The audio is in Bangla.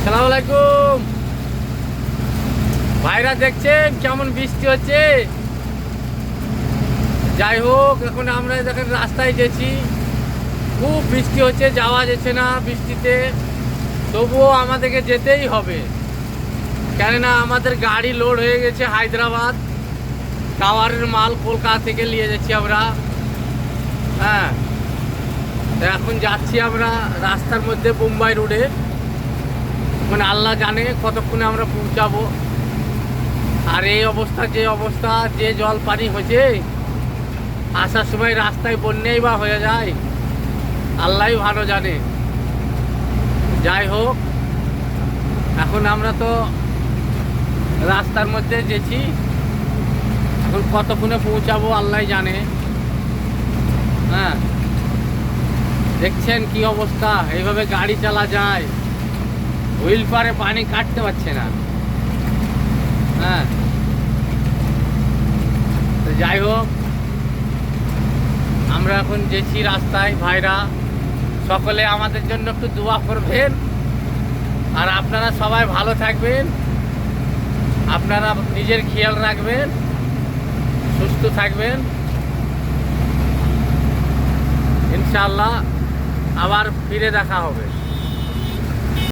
সালাম আলাইকুম ভাইরা, দেখছেন কেমন বৃষ্টি হচ্ছে। যাই হোক, এখন আমরা দেখেন রাস্তায় গেছি, খুব বৃষ্টি হচ্ছে, যাওয়া যাচ্ছে না বৃষ্টিতে, তবুও আমাদেরকে যেতেই হবে। কেননা আমাদের গাড়ি লোড হয়ে গেছে হায়দ্রাবাদ, টাওয়ারের মাল কলকাতা থেকে নিয়ে যাচ্ছি আমরা। হ্যাঁ, এখন যাচ্ছি আমরা রাস্তার মধ্যে মুম্বাই রোডে, মানে আল্লাহ জানে কতক্ষণে আমরা পৌঁছাবো। আর এই অবস্থা, যে জল পানি হয়েছে, আসার সময় রাস্তায় বন্যাই বা হয়ে যায়, আল্লাহই ভালো জানে। যাই হোক, এখন আমরা তো রাস্তার মধ্যে গেছি, এখন কতক্ষণে পৌঁছাবো আল্লাহ জানে। হ্যাঁ, দেখছেন কি অবস্থা, এইভাবে গাড়ি চালা যায়, হুইল পারে পানি কাটতে পারছে না। হ্যাঁ, তো যাই হোক, আমরা এখন যেছি রাস্তায়। ভাইরা সকলে আমাদের জন্য একটু দোয়া করবেন, আর আপনারা সবাই ভালো থাকবেন, আপনারা নিজের খেয়াল রাখবেন, সুস্থ থাকবেন। ইনশাআল্লাহ আবার ফিরে দেখা হবে।